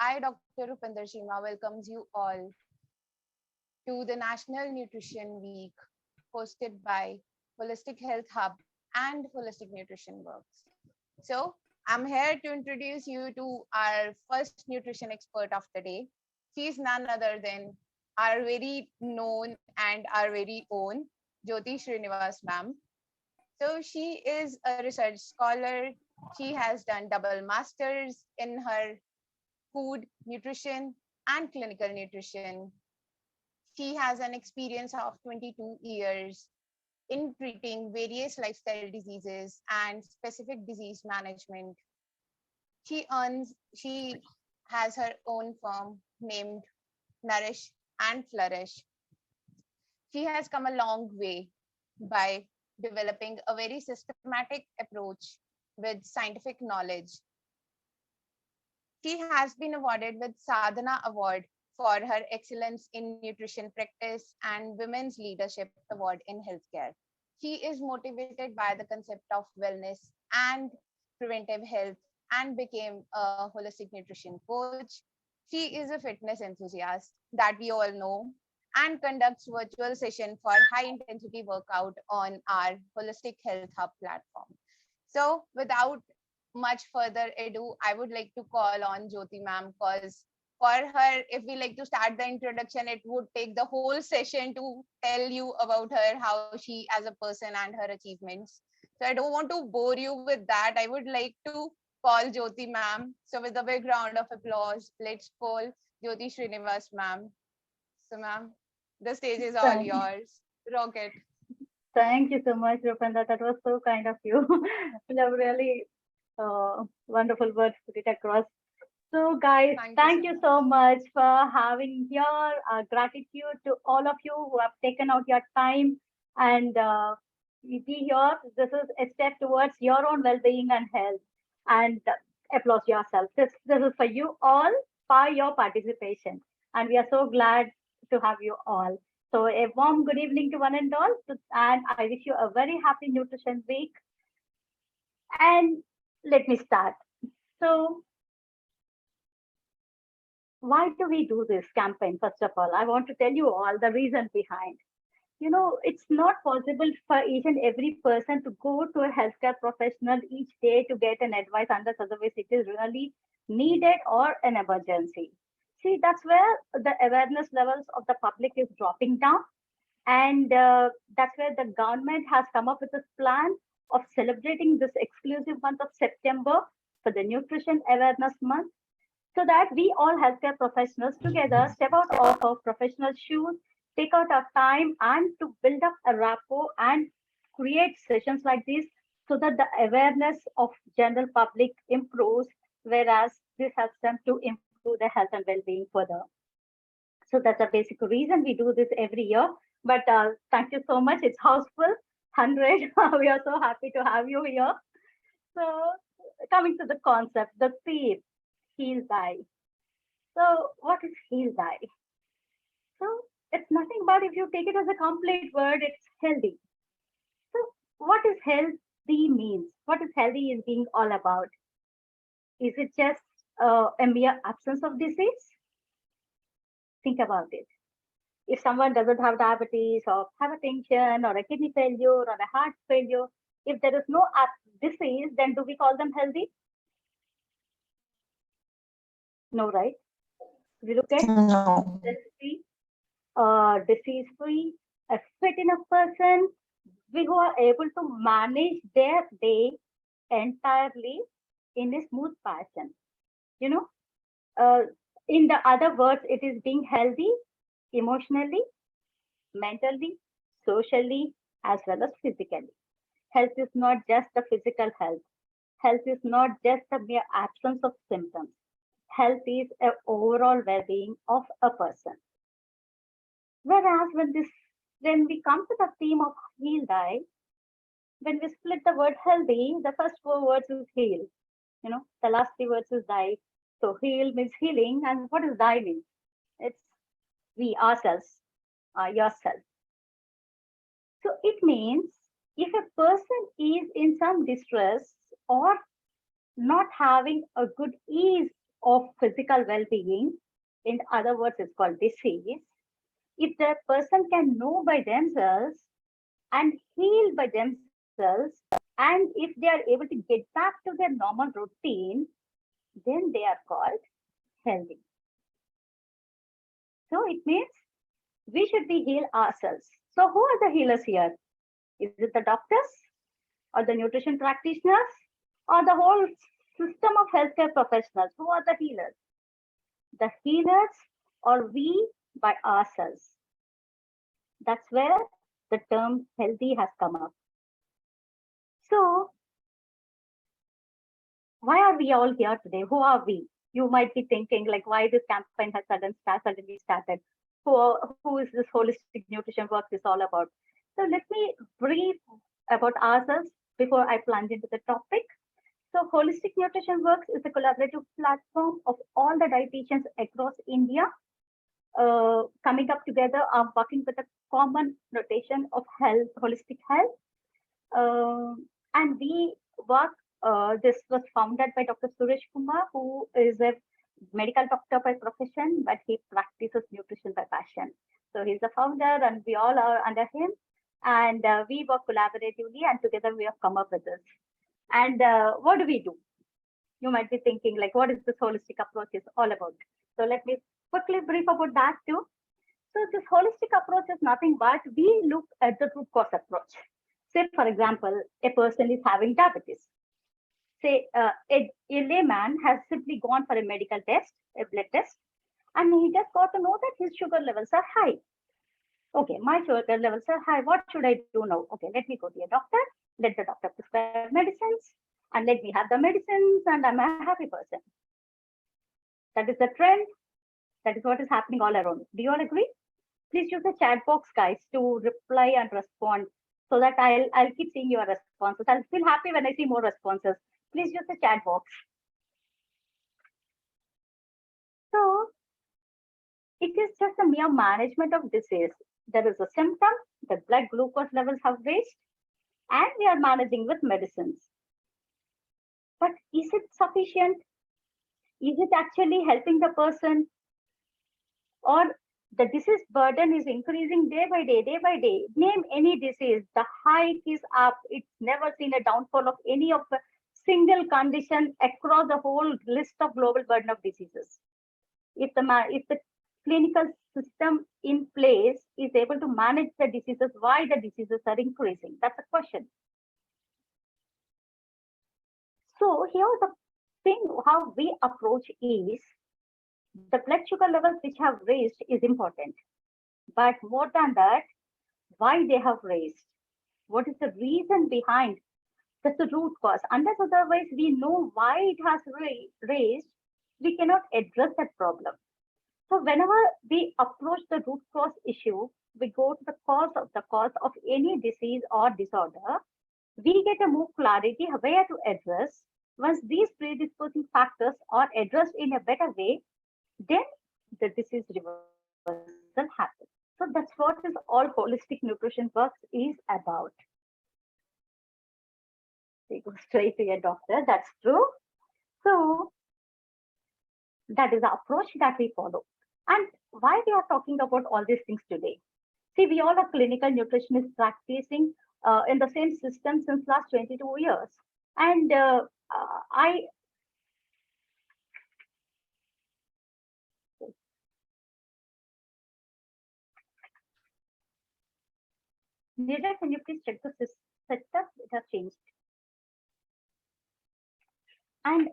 I, Dr. Rupinder Sharma, welcomes you all to the National Nutrition Week hosted by Holistic Health Hub and Holistic Nutrition Works. So, I'm here to introduce you to our first nutrition expert of the day. She is none other than our very known and our very own Jyothi Srinivas ma'am. So she is a research scholar. She has done double masters in her food, nutrition, and clinical nutrition. She has an experience of 22 years in treating various lifestyle diseases and specific disease management. She has her own firm named Nourish and Flourish. She has come a long way by developing a very systematic approach with scientific knowledge. She has been awarded with Sadhana Award for her excellence in nutrition practice and Women's Leadership Award in healthcare. She is motivated by the concept of wellness and preventive health and became a holistic nutrition coach. She is a fitness enthusiast that we all know and conducts virtual session for high intensity workout on our Holistic Health Hub platform. So without much further ado, I would like to call on Jyothi ma'am because for her, if we like to start the introduction, it would take the whole session to tell you about her, how she as a person and her achievements. So I don't want to bore you with that. I would like to call Jyothi ma'am. So with a big round of applause, let's call Jyothi Srinivas ma'am. So ma'am, the stage is all Thank, yours. Rocket. thank you so much, Rupanda. That was so kind of you. Really wonderful words put it across. So, guys, Thank you so thank you much. so much for having here. Gratitude to all of you who have taken out your time and be here. This is a step towards your own well-being and health. And applause yourself. This is for you all for your participation. And we are so glad to have you all. So, a warm good evening to one and all. And I wish you a very happy Nutrition Week. And let me start. So, why do we do this campaign? First of all, I want to tell you all the reason behind. It's not possible for each and every person to go to a healthcare professional each day to get an advice unless otherwise it is really needed or an emergency. See, that's where the awareness levels of the public is dropping down, and that's where the government has come up with this plan of celebrating this exclusive month of September for the Nutrition Awareness Month so that we all healthcare professionals together step out of our professional shoes, take out our time and to build up a rapport and create sessions like this so that the awareness of general public improves, whereas this helps them to improve their health and well-being further. So that's a basic reason we do this every year. But thank you so much. It's houseful. 100. We are so happy to have you here. So coming to the concept, the theme, heal die. So, what is heal die? So, it's nothing but if you take it as a complete word, it's healthy. So, what is healthy means? What is healthy is being all about? Is it just a mere absence of disease? Think about it. If someone doesn't have diabetes or hypertension or a kidney failure or a heart failure, if there is no disease, then do we call them healthy? No, right? We look at No. disease free, a fit enough person, we who are able to manage their day entirely in a smooth fashion. You know, uh, in the other words, it is being healthy emotionally, mentally, socially, as well as physically. Health is not just the physical health. Health is not just the mere absence of symptoms. Health is an overall well-being of a person. Whereas when we come to the theme of heal die, when we split the word healthy, the first four words is heal. The last three words is die. So heal means healing, and what does die mean? It's we ourselves, yourself. So it means if a person is in some distress or not having a good ease of physical well-being, in other words, it's called disease, if the person can know by themselves and heal by themselves, and if they are able to get back to their normal routine, then they are called healthy. So it means we should be heal ourselves. So who are the healers here? Is it the doctors or the nutrition practitioners or the whole system of healthcare professionals? Who are the healers? The healers are we by ourselves. That's where the term healthy has come up. So why are we all here today? Who are we? You might be thinking like why this campaign has suddenly started. Who is this holistic nutrition work is all about? So let me brief about ourselves before I plunge into the topic. So Holistic Nutrition Works is a collaborative platform of all the dietitians across India coming up together, working with a common notation of health, holistic health. And we work, this was founded by Dr. Suresh Kumar, who is a medical doctor by profession, but he practices nutrition by passion. So he's the founder and we all are under him. And we work collaboratively and together we have come up with this. And what do we do? You might be thinking like, what is this holistic approach is all about? So let me quickly brief about that too. So this holistic approach is nothing but we look at the root cause approach. Say, for example, a person is having diabetes. Say a layman has simply gone for a medical test, a blood test, and he just got to know that his sugar levels are high. Okay, my sugar levels are high. What should I do now? Okay, let me go to a doctor. Let the doctor prescribe medicines, and let me have the medicines, and I'm a happy person. That is the trend. That is what is happening all around. Do you all agree? Please use the chat box, guys, to reply and respond so that I'll keep seeing your responses. I'll feel happy when I see more responses. Please use the chat box. So it is just a mere management of disease. There is a symptom, the blood glucose levels have raised, and we are managing with medicines. But is it sufficient? Is it actually helping the person? Or the disease burden is increasing day by day, day by day. Name any disease, the height is up. It's never seen a downfall of any of the single condition across the whole list of global burden of diseases. If the clinical system in place is able to manage the diseases, why the diseases are increasing? That's a question. So here the thing how we approach is the blood sugar levels which have raised is important. But more than that, why they have raised? What is the reason behind? That's the root cause. Unless otherwise we know why it has raised, we cannot address that problem. So whenever we approach the root cause issue, we go to the cause of any disease or disorder, we get a more clarity where to address. Once these predisposing factors are addressed in a better way, then the disease reversal happens. So that's what is all holistic nutrition works is about. We go straight to a doctor, that's true. So that is the approach that we follow. And why we are talking about all these things today? See, we all are clinical nutritionists practicing in the same system since last 22 years. And I Nida, can you please check the setup? It has changed. And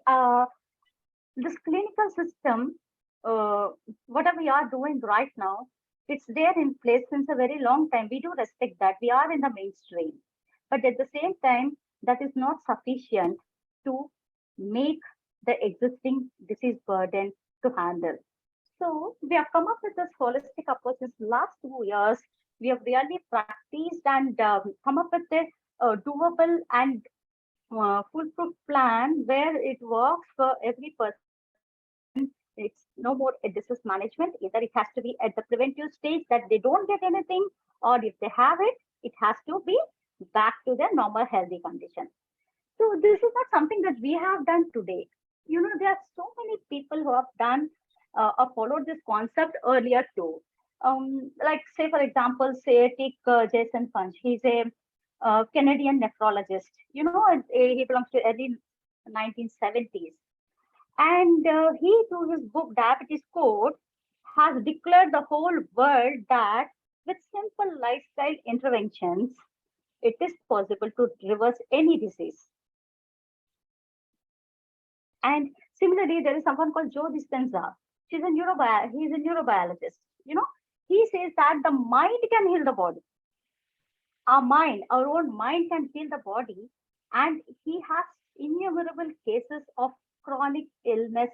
this clinical system, whatever we are doing right now, it's there in place since a very long time. We do respect that. We are in the mainstream. But at the same time, that is not sufficient to make the existing disease burden to handle. So we have come up with this holistic approach since last 2 years. We have really practiced and come up with a doable and foolproof plan where it works for every person. It's no more a disease management. Either it has to be at the preventive stage that they don't get anything, or if they have it, it has to be back to their normal healthy condition. So this is not something that we have done today. There are so many people who have done or followed this concept earlier too. Like say for example, say take Jason Punch. He's a Canadian nephrologist. He belongs to early 1970s, and he, through his book Diabetes Code, has declared the whole world that with simple lifestyle interventions, it is possible to reverse any disease. And similarly, there is someone called Joe Dispenza. He's a neurobiologist. He says that the mind can heal the body. Our own mind can heal the body. And he has innumerable cases of chronic illness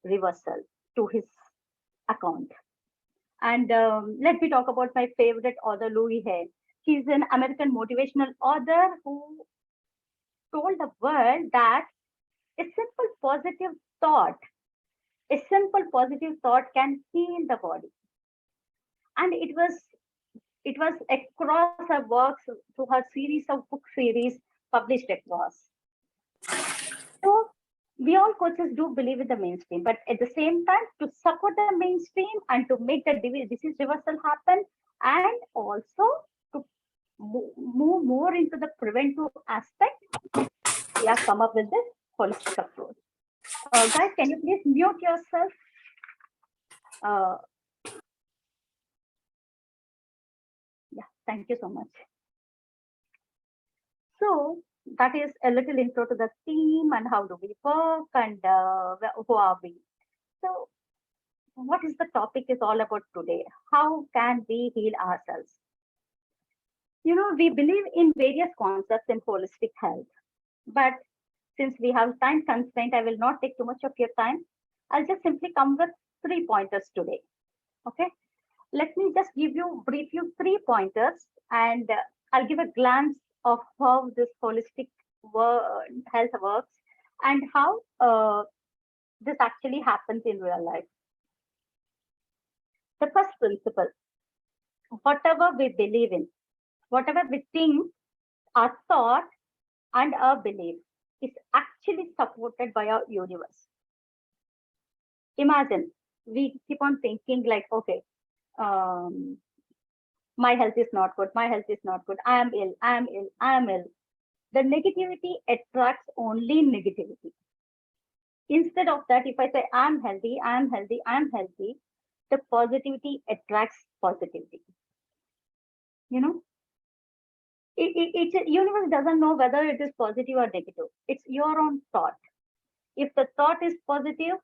reversal to his account. And let me talk about my favorite author, Louis Hay. He's an American motivational author who told the world that a simple positive thought, can heal the body. And it was across her works through her series of book series published across. So we all coaches do believe in the mainstream, but at the same time, to support the mainstream and to make the disease reversal happen, and also to move more into the preventive aspect, we have come up with this holistic approach. Guys, can you please mute yourself? Yeah, thank you so much. So that is a little intro to the team and how do we work and who are we. So what is the topic is all about today? How can we heal ourselves? We believe in various concepts in holistic health, but since we have time constraint, I will not take too much of your time. I'll just simply come with 3 pointers today. Okay. Let me just brief you 3 pointers, and I'll give a glance of how this holistic health works and how this actually happens in real life. The first principle, whatever we believe in, whatever we think, our thought and our belief is actually supported by our universe. Imagine we keep on thinking like, okay, my health is not good, I am ill, the negativity attracts only negativity. Instead of that, if I say I'm healthy, the positivity attracts positivity. Universe doesn't know whether it is positive or negative. It's your own thought. If the thought is positive,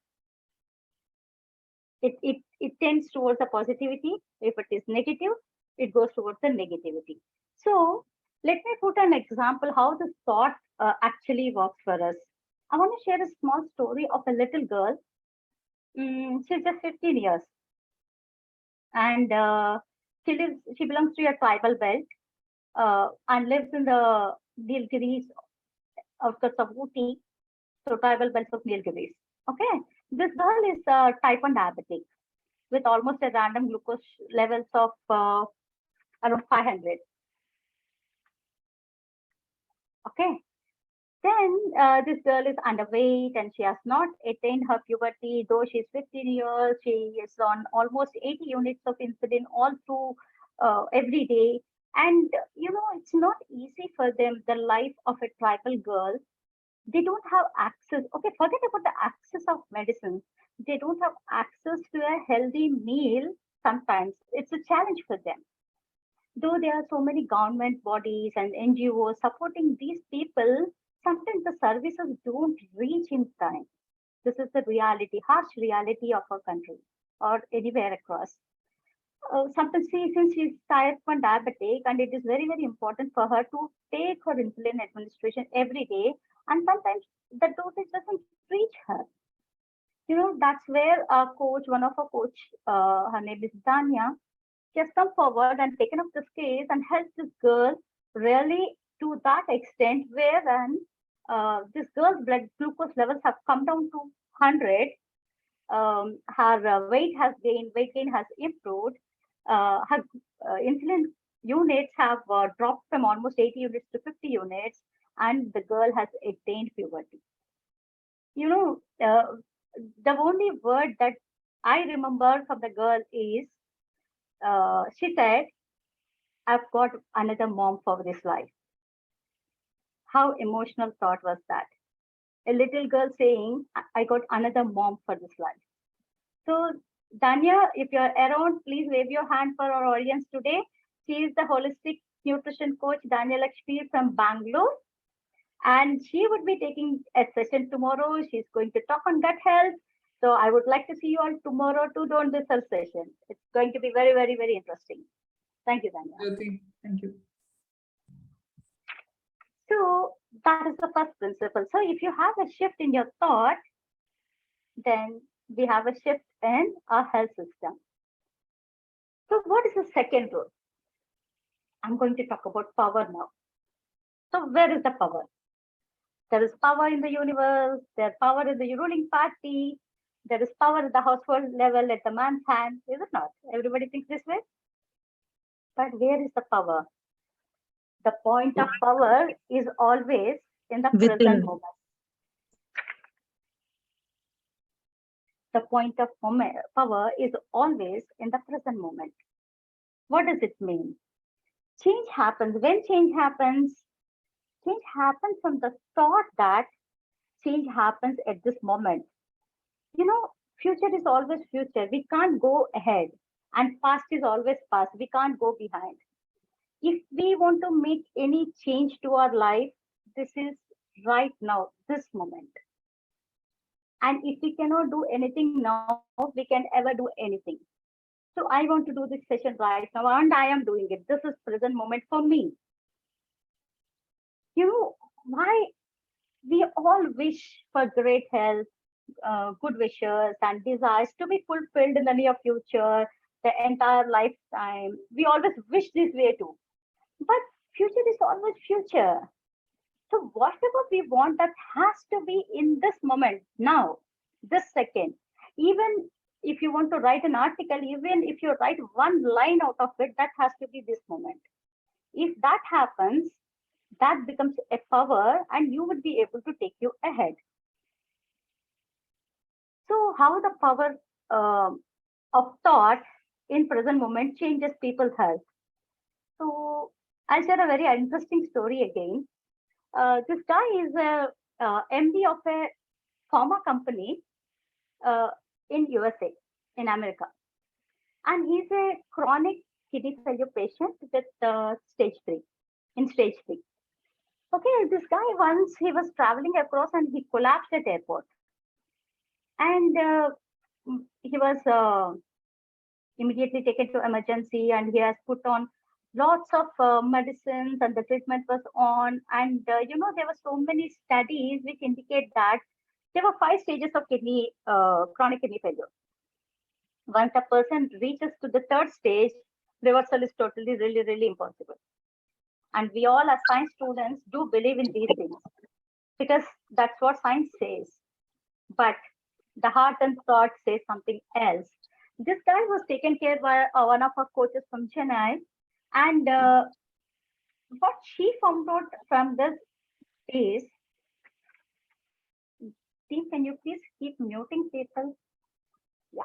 it tends towards the positivity. If it is negative, it goes towards the negativity. So let me put an example how the thought actually works for us. I want to share a small story of a little girl. She's just 15 years. And she belongs to a tribal belt and lives in the Nilgiris outskirts of Ooty. So tribal belts of Nilgiris. Okay. This girl is type 1 diabetic with almost a random glucose levels of around 500. Okay. Then this girl is underweight and she has not attained her puberty, though she's 15 years. She is on almost 80 units of insulin all through every day. And, it's not easy for them, the life of a tribal girl. They don't have access. Okay, forget about the access of medicine. They don't have access to a healthy meal. Sometimes it's a challenge for them. Though there are so many government bodies and NGOs supporting these people, sometimes the services don't reach in time. This is the reality, harsh reality of our country or anywhere across. Sometimes since she's type 1 diabetic, and it is very, very important for her to take her insulin administration every day, and sometimes the dosage doesn't reach her. That's where our coach, one of our coach, her name is Danya, she has come forward and taken up this case and helped this girl really to that extent wherein this girl's blood glucose levels have come down to 100. Her weight gain has improved. Her insulin units have dropped from almost 80 units to 50 units, and the girl has attained puberty. You know, the only word that I remember from the girl is, she said, I've got another mom for this life. How emotional thought was that? A little girl saying, I got another mom for this life. So, Danya, if you're around, please wave your hand for our audience today. She is the holistic nutrition coach, Danya Lakshmi from Bangalore. And she would be taking a session tomorrow. She's going to talk on gut health. So I would like to see you all tomorrow too. Don't miss her session. It's going to be very, very, very interesting. Thank you, Danya. Jyothi, thank you. So that is the first principle. So if you have a shift in your thought, then we have a shift in our health system. So what is the second rule? I'm going to talk about power now. So where is the power? There is power in the universe, there's power in the ruling party, there is power at the household level, at the man's hand, is it not? Everybody thinks this way? But where is the power? The point of power is always in the present moment. The point of power is always in the present moment. What does it mean? Change happens. When change happens from the thought that change happens at this moment. You know, future is always future. We can't go ahead, and past is always past. We can't go behind. If we want to make any change to our life, this is right now, this moment. And if we cannot do anything now, we can ever do anything. So I want to do this session right now, and I am doing it. This is present moment for me. You know, why we all wish for great health, good wishes and desires to be fulfilled in the near future, the entire lifetime. We always wish this way too. But future is always future. So whatever we want, that has to be in this moment, now, this second. Even if you want to write an article, even if you write one line out of it, that has to be this moment. If that happens, that becomes a power and you would be able to take you ahead. So how the power of thought in present moment changes people's health. So I'll share a very interesting story again. This guy is a MD of a pharma company in USA, in America. And he's a chronic kidney failure patient with stage 3, in stage 3. Okay, this guy once he was traveling across and he collapsed at airport. And he was immediately taken to emergency and he has put on lots of medicines and the treatment was on. And, you know, there were so many studies which indicate that there were 5 stages of chronic kidney failure. Once a person reaches to the 3rd stage, reversal is totally really, really impossible. And we all as science students do believe in these things because that's what science says. But the heart and thought say something else. This guy was taken care by one of our coaches from Chennai. And what she found out from this is, team, can you please keep muting people? Yeah.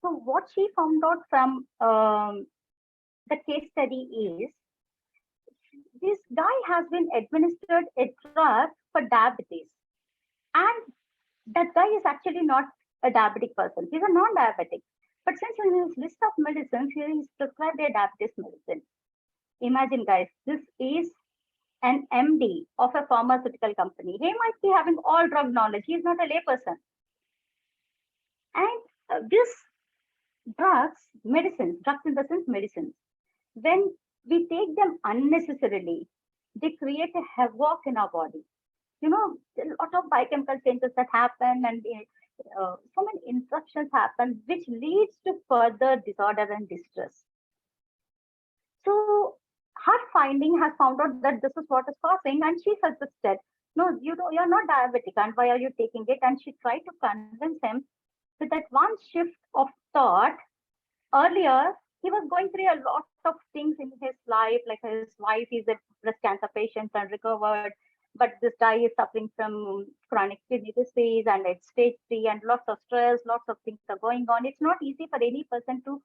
So what she found out from the case study is, this guy has been administered a drug for diabetes. And that guy is actually not a diabetic person. He's a non-diabetic. But since in his list of medicines, he is prescribed a diabetes medicine. Imagine, guys, this is an MD of a pharmaceutical company. He might be having all drug knowledge. He's not a layperson. And this drugs, medicines, drugs in the sense medicines, when we take them unnecessarily, they create a havoc in our body. You know, a lot of biochemical changes that happen and so many interruptions happen, which leads to further disorder and distress. So her finding has found out that this is what is causing, and she suggested, no, you're not diabetic, and why are you taking it? And she tried to convince him with that one shift of thought. Earlier, he was going through a lot of things in his life, like his wife is a breast cancer patient and recovered, but this guy is suffering from chronic kidney disease and it's stage 3 and lots of stress, lots of things are going on. It's not easy for any person to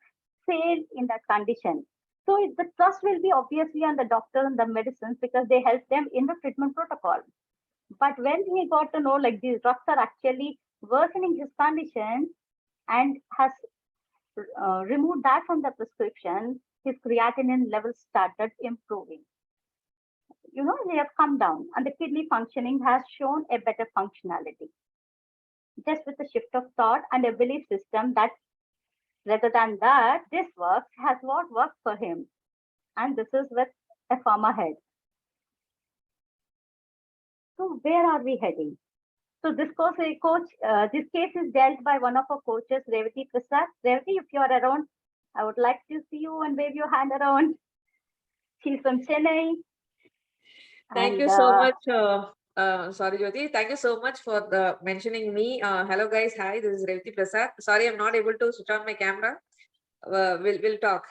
fail in that condition. So the trust will be obviously on the doctor and the medicines because they help them in the treatment protocol. But when he got to know like these drugs are actually worsening his condition and has removed that from the prescription, his creatinine levels started improving. They have come down and the kidney functioning has shown a better functionality. Just with a shift of thought and a belief system that rather than that, this works has what worked for him. And this is with a firm ahead. So where are we heading? So this this case is dealt by one of our coaches, Revati Prasad. Revati, if you are around, I would like to see you and wave your hand around. She's from Chennai. Thank you so much. Sorry, Jyothi. Thank you so much for mentioning me. Hello, guys. Hi, this is Revati Prasad. Sorry, I'm not able to switch on my camera. We'll talk.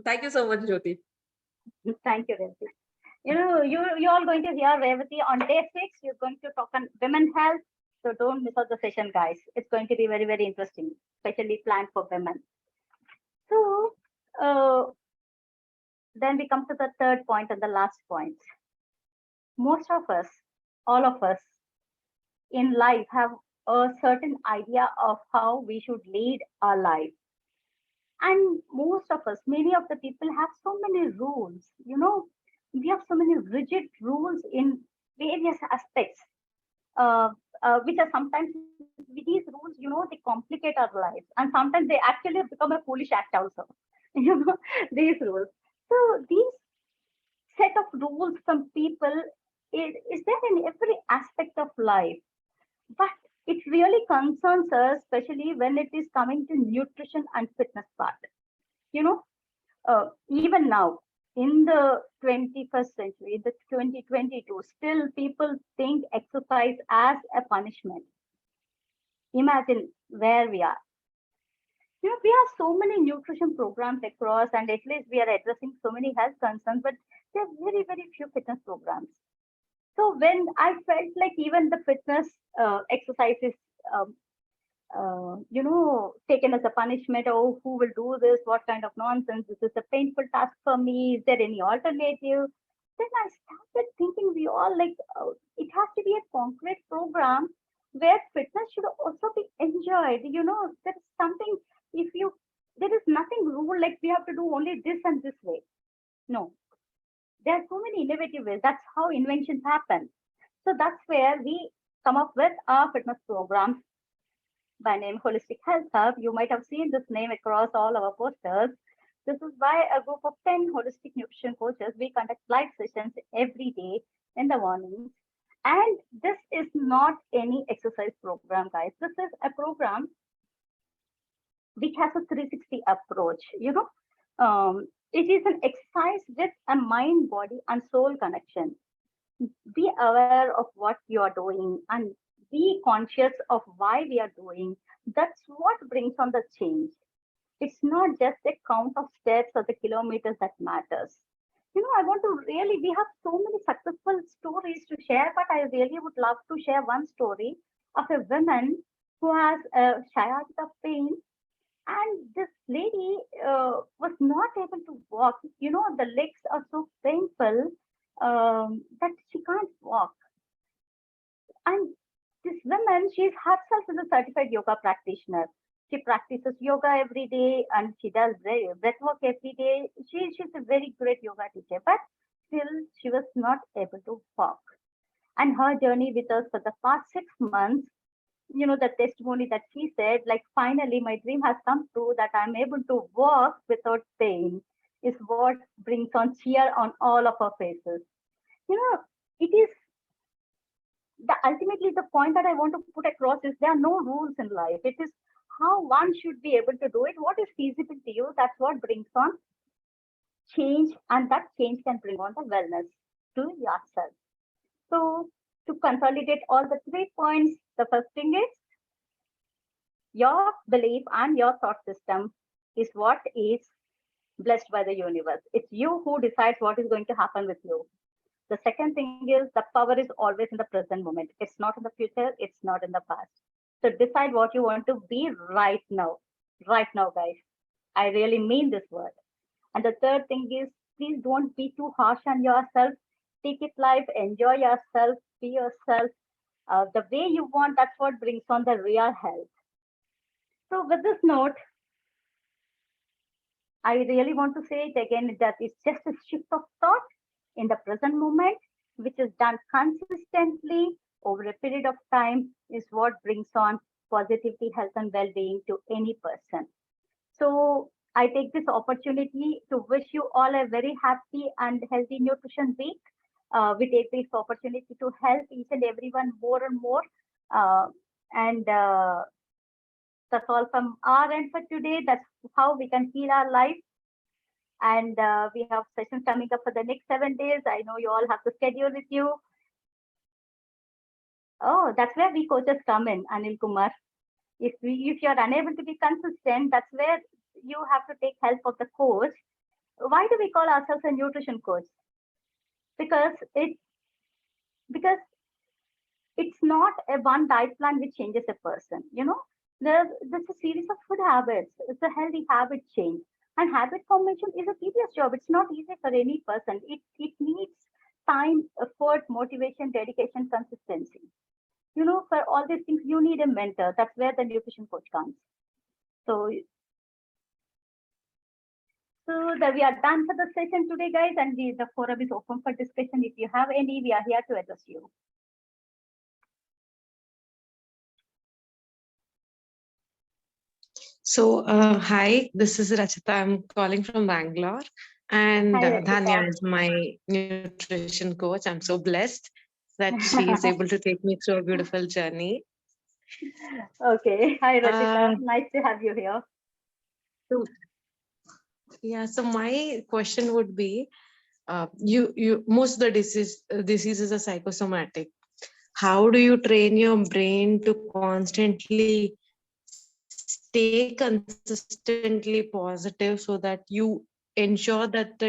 Thank you so much, Jyothi. Thank you, Revati. You're all going to hear Revati on day 6. You're going to talk on women health. So don't miss out the session, guys. It's going to be very, very interesting, especially planned for women. So then we come to the third point and the last point. Most of us, all of us in life have a certain idea of how we should lead our life. And most of us, many of the people have so many rules, we have so many rigid rules in various aspects, which are sometimes these rules, they complicate our lives. And sometimes they actually become a foolish act also, these rules. So these set of rules from people is there in every aspect of life. But it really concerns us, especially when it is coming to nutrition and fitness part. Even now, in the 21st century, the 2022, still people think exercise as a punishment. Imagine where we are. We have so many nutrition programs across, and at least we are addressing so many health concerns, but there are very, very few fitness programs. So when I felt like even the fitness exercises, taken as a punishment, oh, who will do this? What kind of nonsense? This is a painful task for me. Is there any alternative? Then I started thinking we all it has to be a concrete program where fitness should also be enjoyed. There is something, there is nothing rule like we have to do only this and this way. No, there are so many innovative ways. That's how inventions happen. So that's where we come up with our fitness programs by name Holistic Health Hub. You might have seen this name across all our posters. This is by a group of 10 holistic nutrition coaches. We conduct live sessions every day in the mornings. And this is not any exercise program, guys. This is a program which has a 360 approach. It is an exercise with a mind, body, and soul connection. Be aware of what you are doing and be conscious of why we are doing. That's what brings on the change. It's not just the count of steps or the kilometers that matters. I want to really, we have so many successful stories to share, but I really would love to share one story of a woman who has a sciatica pain. And this lady was not able to walk. The legs are so painful that she can't walk. And this woman, she's herself is a certified yoga practitioner. She practices yoga every day and she does breath work every day. She's a very great yoga teacher, but still she was not able to walk. And her journey with us for the past 6 months, the testimony that she said, like, finally my dream has come true that I'm able to walk without pain, is what brings on cheer on all of our faces. It is ultimately the point that I want to put across is there are no rules in life. It is how one should be able to do it. What is feasible to you? That's what brings on change, and that change can bring on the wellness to yourself. So to consolidate all the 3 points, the first thing is your belief and your thought system is what is blessed by the universe. It's you who decides what is going to happen with you. The second thing is the power is always in the present moment. It's not in the future, it's not in the past. So decide what you want to be right now. Right now, guys. I really mean this word. And the third thing is, please don't be too harsh on yourself. Take it life, enjoy yourself, be yourself. The way you want, that's what brings on the real health. So with this note, I really want to say it again that it's just a shift of thought in the present moment, which is done consistently over a period of time, is what brings on positivity, health, and well being to any person. So I take this opportunity to wish you all a very happy and healthy nutrition week. We take this opportunity to help each and everyone more and more. And That's all from our end for today. That's how we can heal our life. And we have sessions coming up for the next 7 days. I know you all have to schedule with you. Oh, that's where we coaches come in, Anil Kumar. If you're unable to be consistent, that's where you have to take help of the coach. Why do we call ourselves a nutrition coach? Because it's not a one diet plan which changes a person. There's a series of food habits. It's a healthy habit change. And habit formation is a tedious job. It's not easy for any person. It needs time, effort, motivation, dedication, consistency. For all these things, you need a mentor. That's where the nutrition coach comes. So that we are done for the session today, guys, and the forum is open for discussion. If you have any, we are here to address you. So, hi, this is Rachita. I'm calling from Bangalore, and Hi, Dhanya is my nutrition coach. I'm so blessed that she is able to take me through a beautiful journey. Okay. Hi, Rachita. Nice to have you here. So my question would be, most of the diseases are psychosomatic. How do you train your brain to constantly stay consistently positive so that you ensure that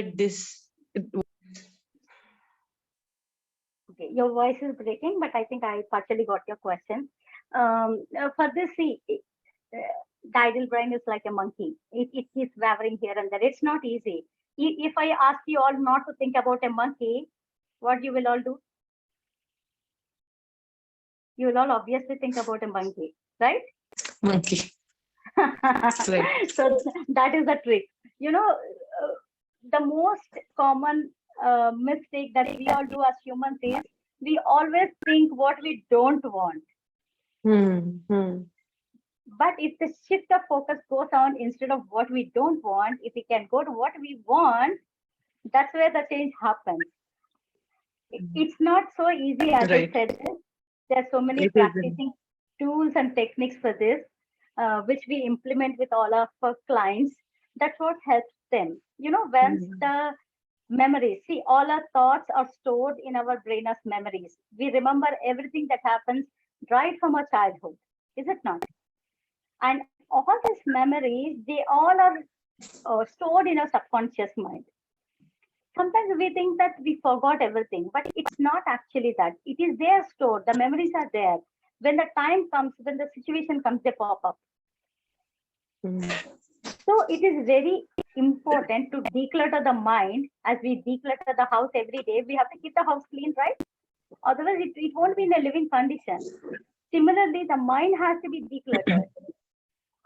Okay, your voice is breaking, but I think I partially got your question. For this, see, the ideal brain is like a monkey. It keeps wavering here and there. It's not easy. If I ask you all not to think about a monkey, what you will all do? You will all obviously think about a monkey, right? Monkey. Right. So that is the trick. The most common mistake that we all do as humans is we always think what we don't want. But if the shift of focus goes on, instead of what we don't want, if we can go to what we want, that's where the change happens. It's not so easy as I said. There are so many practicing tools and techniques for this, which we implement with all of our clients. That's what helps them. Once the memories, see, all our thoughts are stored in our brain as memories. We remember everything that happens right from our childhood, is it not? And all these memories, they all are stored in our subconscious mind. Sometimes we think that we forgot everything, but it's not actually that. It is there stored. The memories are there. When the time comes, when the situation comes, they pop up. So it is very important to declutter the mind. As we declutter the house every day, we have to keep the house clean, right? Otherwise, it won't be in a living condition. Similarly, the mind has to be decluttered.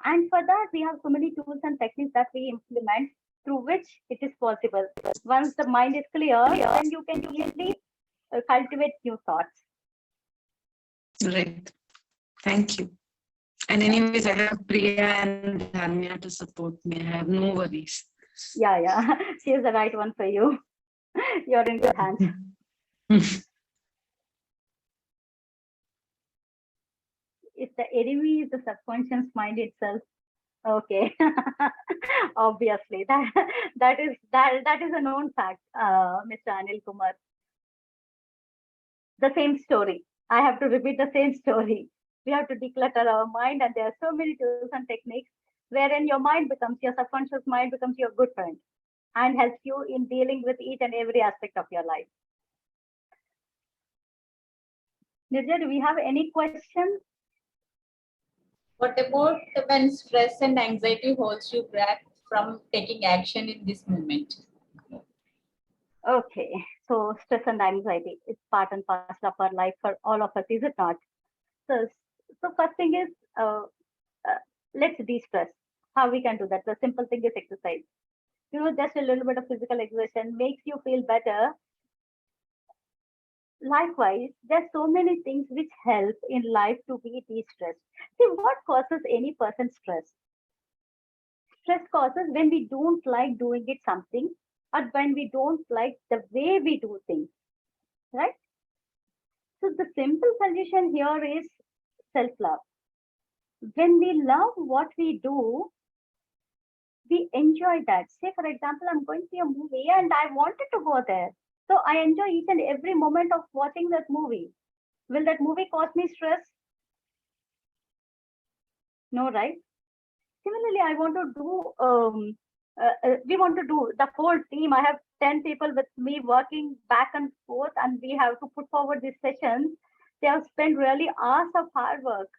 And for that, we have so many tools and techniques that we implement through which it is possible. Once the mind is clear, then you can easily cultivate new thoughts. Right. Thank you. And anyways, I have Priya and Dhanya to support me. I have no worries. Yeah. She is the right one for you. You're in good hands. If the enemy is the subconscious mind itself, okay. Obviously, that is a known fact, Mr. Anil Kumar. The same story. I have to repeat the same story. We have to declutter our mind, and there are so many tools and techniques wherein your subconscious mind becomes your good friend and helps you in dealing with each and every aspect of your life. Nirja, do we have any questions? What about when stress and anxiety holds you back from taking action in this moment? Okay, so stress and anxiety, it's part and parcel of our life for all of us, is it not? So, so first thing is, let's de-stress. How we can do that? The simple thing is exercise. Just a little bit of physical exertion makes you feel better. Likewise, there's so many things which help in life to be de-stressed. See, what causes any person stress? Stress causes when we don't like doing it something, or when we don't like the way we do things, right? So the simple solution here is self-love. When we love what we do, we enjoy that. Say, for example, I'm going to see a movie and I wanted to go there. So I enjoy each and every moment of watching that movie. Will that movie cause me stress? No, right? Similarly, I want to do, we want to do the whole team. I have 10 people with me working back and forth, and we have to put forward these sessions. They have spent really hours of hard work.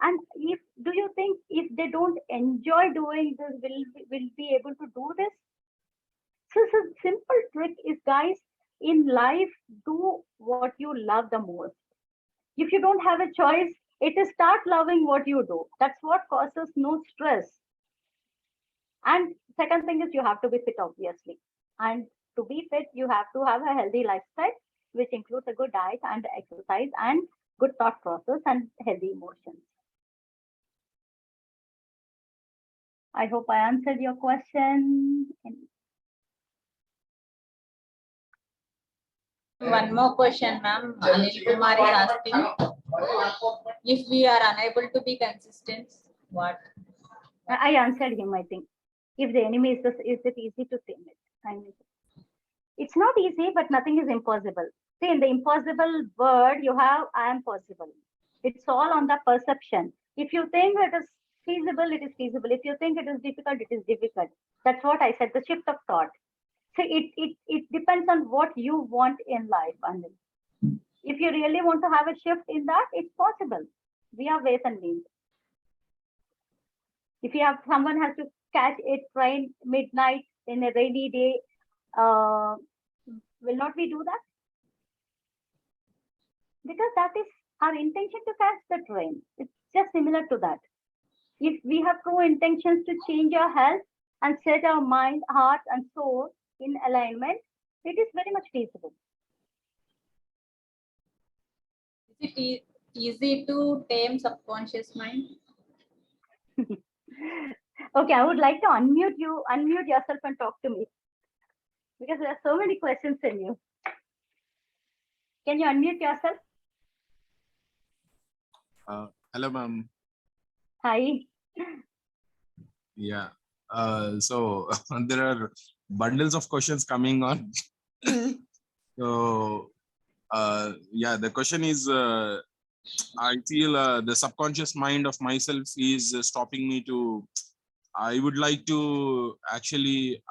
And do you think if they don't enjoy doing this, will be able to do this? So simple trick is, guys, in life, do what you love the most. If you don't have a choice, it is start loving what you do. That's what causes no stress. And second thing is, you have to be fit, obviously. And to be fit, you have to have a healthy lifestyle, which includes a good diet and exercise and good thought process and healthy emotions. I hope I answered your question. One more question, ma'am. Anil Kumar is asking, if we are unable to be consistent, what? I answered him, I think. If the enemy is it easy to tame it? I mean, it's not easy, but nothing is impossible. See, in the impossible word, you have I am possible. It's all on the perception. If you think it is feasible, it is feasible. If you think it is difficult, it is difficult. That's what I said, the shift of thought. So it depends on what you want in life. And if you really want to have a shift in that, it's possible. We have ways and means. If you have someone has to catch a train midnight in a rainy day, will not we do that? Because that is our intention to catch the train. It's just similar to that. If we have true intentions to change our health and set our mind, heart, and soul in alignment, it is very much feasible. Is it easy to tame subconscious mind? Okay, I would like to unmute yourself and talk to me, because there are so many questions in you. Can you unmute yourself? Hello, ma'am. Hi. Yeah. So there are bundles of questions coming on. So yeah, the question is, I feel the subconscious mind of myself is stopping me to. I would like to actually.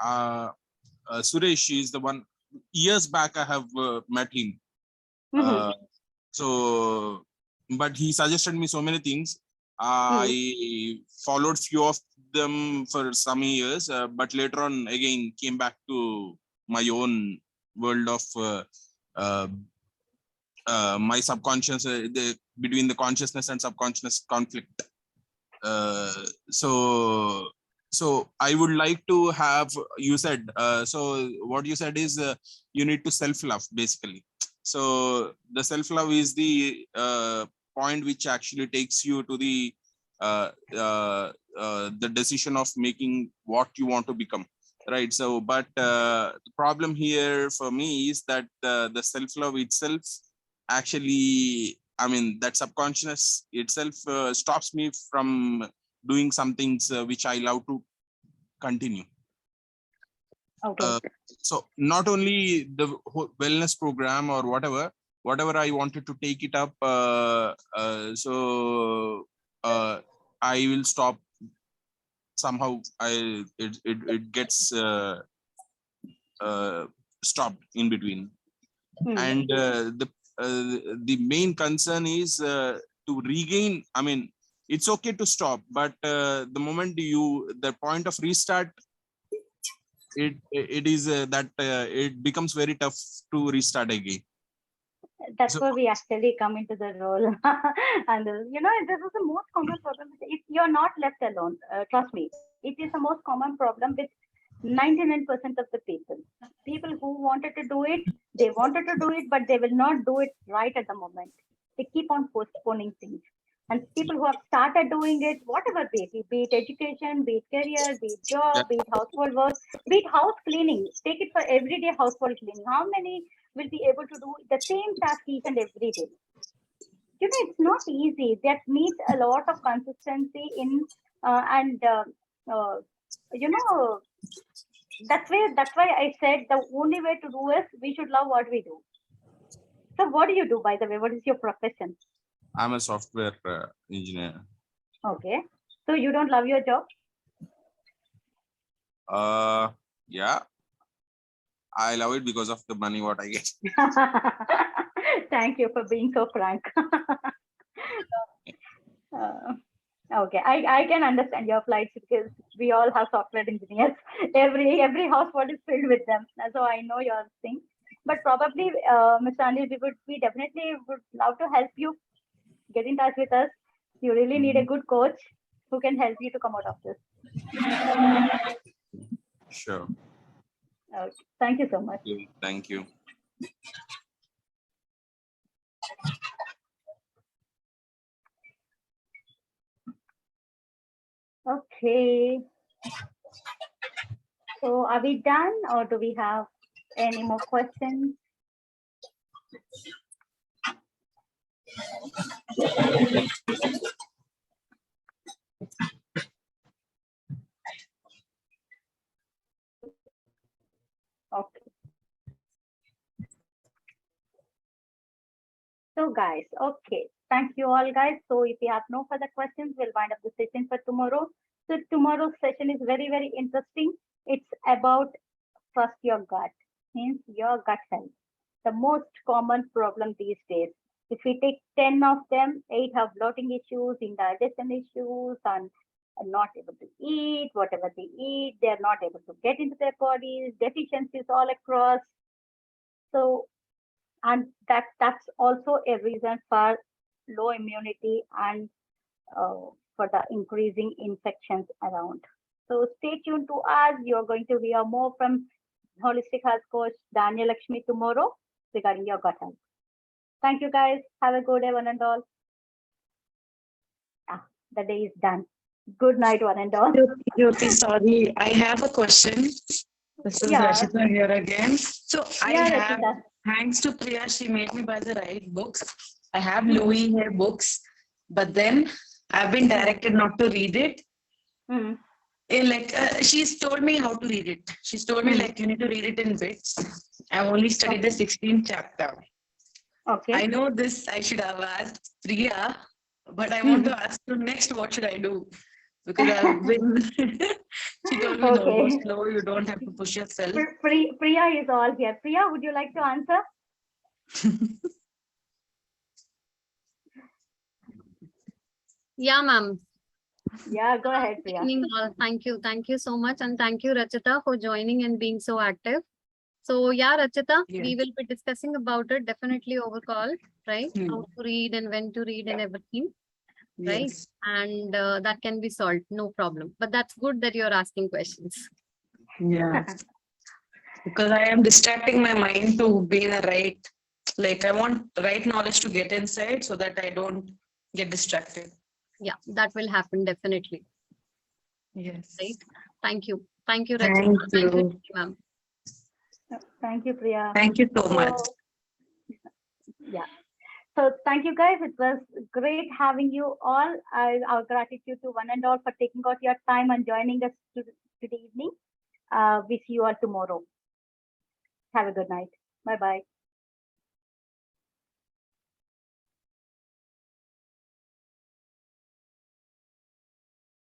Suresh is the one. Years back, I have met him. So, but he suggested me so many things. I followed few of them for some years, but later on again came back to my own world of my subconscious, between the consciousness and subconscious conflict. So I would like to have, you said, so what you said is you need to self-love basically. So the self-love is the point which actually takes you to the decision of making what you want to become, right? So, but the problem here for me is that the self-love itself actually, I mean, that subconscious itself stops me from doing some things which I love to continue. Okay. So not only the wellness program or whatever I wanted to take it up, I will stop somehow it gets stopped in between. And the main concern is to regain. I mean, it's okay to stop, but the moment the point of restart, it is that it becomes very tough to restart again. That's So, where we actually come into the role. And this is the most common problem. If you're not left alone, trust me, it is the most common problem with 99% of the people who wanted to do it, they wanted to do it, but they will not do it right at the moment. They keep on postponing things. And people who have started doing it, whatever be it education, be it career, be it yeah, job, be it household work, be it house cleaning, take it for everyday household cleaning. How many will be able to do the same task each and every day? It's not easy. That needs a lot of consistency in that's why I said the only way to do is we should love what we do. So what do you do, by the way? What is your profession? I'm a software engineer. Okay. So you don't love your job? Yeah, I love it because of the money what I get. Thank you for being so frank. Okay, I can understand your plight because we all have software engineers. Every household is filled with them. So I know your thing. But probably, Mr. Anil, we definitely would love to help you. Get in touch with us. You really need a good coach who can help you to come out of this. Sure. Okay. Thank you so much. Thank you. Okay. So are we done, or do we have any more questions? Okay. So guys, okay. Thank you all, guys. So if you have no further questions, we'll wind up the session for tomorrow. So tomorrow's session is very, very interesting. It's about trust your gut, means your gut health. The most common problem these days. If we take 10 of them, 8 have bloating issues, indigestion issues, and are not able to eat. Whatever they eat, they're not able to get into their bodies, deficiencies all across. So, and that's also a reason for low immunity and for the increasing infections around. So stay tuned to us. You're going to hear more from holistic health coach Daniel Lakshmi tomorrow regarding your gut health. Thank you, guys. Have a good day, one and all. The day is done. Good night, one and all. Jyothi, sorry, I have a question. This is Rashida here again. So I have, Rashida. Thanks to Priya, she made me buy the right books. I have Louis here books, but then I've been directed not to read it. She's told me how to read it. She's told me you need to read it in bits. I've only studied the 16th chapter. Okay. I know this, I should have asked Priya, but I want to ask you next, what should I do? Because I've been, she told me, no, go slow, you don't have to push yourself. Priya is all here. Priya, would you like to answer? Yeah, ma'am. Yeah, go ahead, Priya. Thank you. Thank you so much. And thank you, Rachita, for joining and being so active. So yeah, Rachita, we will be discussing about it definitely over call, right? How to read and when to read and everything, right? And that can be solved, no problem. But that's good that you're asking questions. Yeah, because I am distracting my mind to be in a right, I want right knowledge to get inside so that I don't get distracted. Yeah, that will happen definitely. Yes. Right. Thank you. Thank you, Rachita. Thank you, ma'am. Thank you, Priya. Thank you so much. Yeah. So thank you, guys. It was great having you all. Our gratitude to one and all for taking out your time and joining us today evening. We see you all tomorrow. Have a good night. Bye-bye.